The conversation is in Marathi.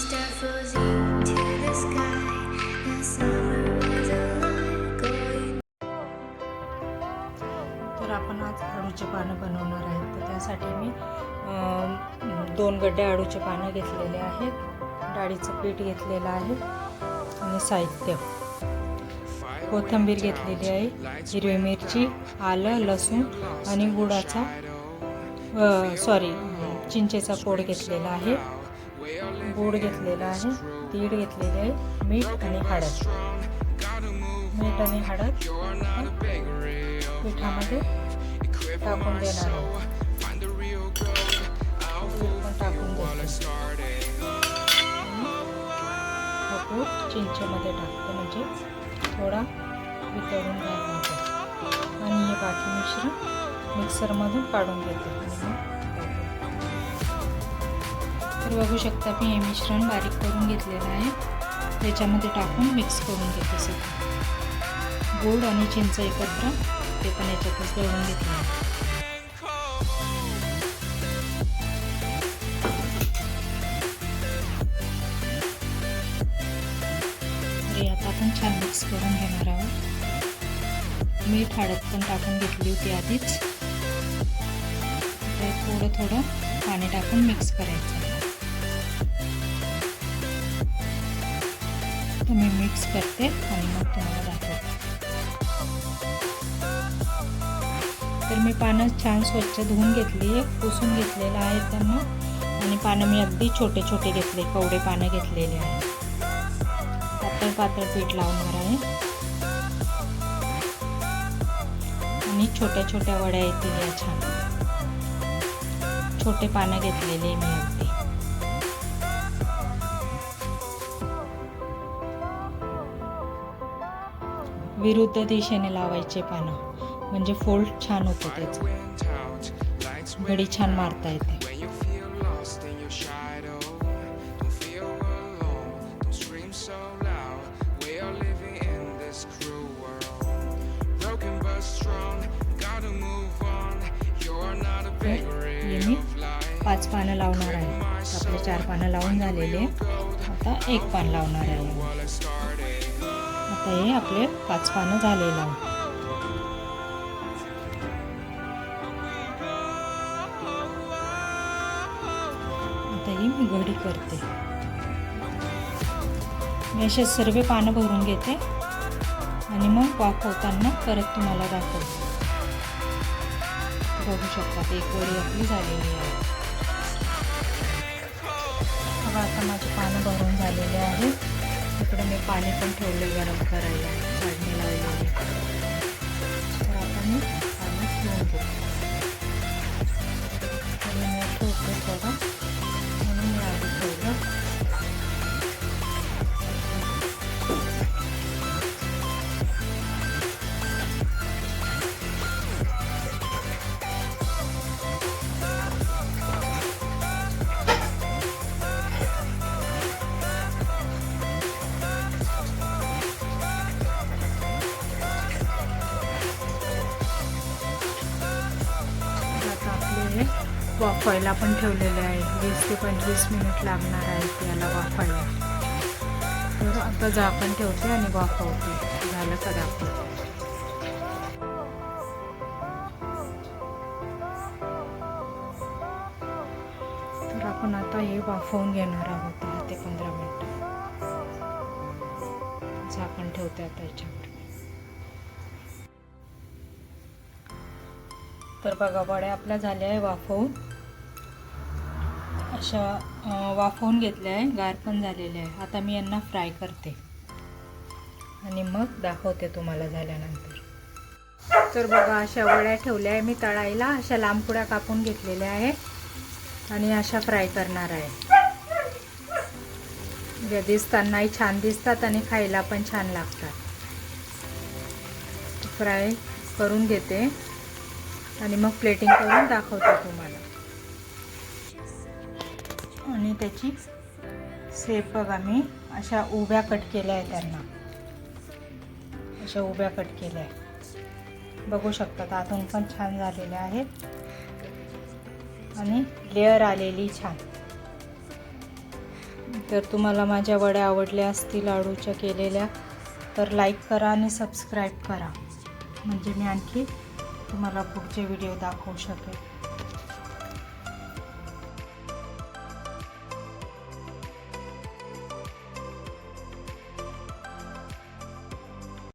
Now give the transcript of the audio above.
तर आपण आज आळूचे पानं बनवणार आहेत. तर त्यासाठी मी 2 गड्डे आळूचे पानं घेतलेले आहेत, डाळीचं पीठ घेतलेलं आहे आणि साहित्य कोथिंबीर घेतलेली आहे, हिरवी मिरची, आलं, लसूण आणि गुळाचा चिंचेचा पोड घेतलेला आहे, गूळ घेतलेला आहे, तीळ घेतलेले आहे, मीठ आणि हळद पिठामध्ये टाकून देणार आहोत. टाकून देते चिंचेमध्ये टाकते, म्हणजे थोडा वितळून घालतो आणि हे बाकी मिश्रण मिक्सरमधून काढून घेते. तर बघू शकता मी हे मिश्रण बारीक करून घेतलेलं आहे, त्याच्यामध्ये टाकून मिक्स करून घेते सगळं. गूळ आणि चिंच एकत्र ते पण याच्यातच दळून घेतलं आहे. आता आपण छान मिक्स करून घेणार आहोत. मीठ हळद पण टाकून घेतली होती आधीच. थोडं थोडं पाणी टाकून मिक्स करायचं. तर मी मिक्स करते आणि मग तुम्हाला दाखवते. तर मी पानं छान स्वच्छ धुवून घेतली आहे, पुसून घेतलेलं आहे त्यांना, आणि पानं मी अगदी छोटे छोटे घेतले, कवडे पानं घेतलेले आहे. पातळ पीठ लावणार आहे आणि छोट्या छोट्या वड्या येतील या छान. छोटे पानं घेतलेले मी अगदी. विरुद्ध दिशेने लावायचे पानं, म्हणजे फोल्ड छान होतो, त्याचं घडी छान मारता येते. मी 5 पानं लावणार आहे. आपले 4 पानं लावून झालेले, आता 1 पान लावणार आहे. आता हे आपले 5 पानं झाले लावून. आता ही मी घडी करते. मी असे सर्व पानं भरून घेते आणि मग वाफवताना परत तुम्हाला दाखवते. बघू शकता एक वडी आपली झालेली आहे. आता माझे पानं भरून झालेले आहे. इकडे मी पाणी पण ठेवले गरम करायला, काढणी लावलेली. तर आता मी पाणी ठेवून घेते. मी ठेवते थोडं म्हणून मी आधी ठेवलं. वाफायला पण ठेवलेले आहे. 20 ते 25 मिनिट लागणार आहेत याला वाफायला. तर आता झाकण ठेवते आणि वाफवते. झालं का दाखवते. तर आपण आता हे वाफवून घेणार आहोत 10 ते 15 मिनिटं. झाकण ठेवते आता याच्यावर. तर बघा वड्या आपल्या झाल्या आहे वाफवून. अशा वाफवून घेतल्या आहे, गार पण झालेल्या आहे. आता मी यांना फ्राय करते आणि मग दाखवते तुम्हाला झाल्यानंतर. तर बघा अशा वड्या ठेवल्या आहे मी तळायला. अशा लांब पुड्या कापून घेतलेल्या आहे आणि अशा फ्राय करणार आहे. ज्या दिसतानाही छान दिसतात आणि खायला पण छान लागतात. फ्राय करून घेते आणि मग प्लेटिंग करून दाखवते तुम्हाला. आणि त्याची शेप बघा मी अशा उभ्या कट केल्या आहे. त्यांना अशा उभ्या कट केल्या आहे. बघू शकता आतून पण छान झालेल्या आहेत आणि लेअर आलेली छान. तर तुम्हाला माझ्या वड्या आवडल्या असतील अळूच्या केलेल्या तर लाईक करा आणि सबस्क्राईब करा, म्हणजे मी आणखी तुम्हाला पुढचे व्हिडिओ दाखवू शकेल.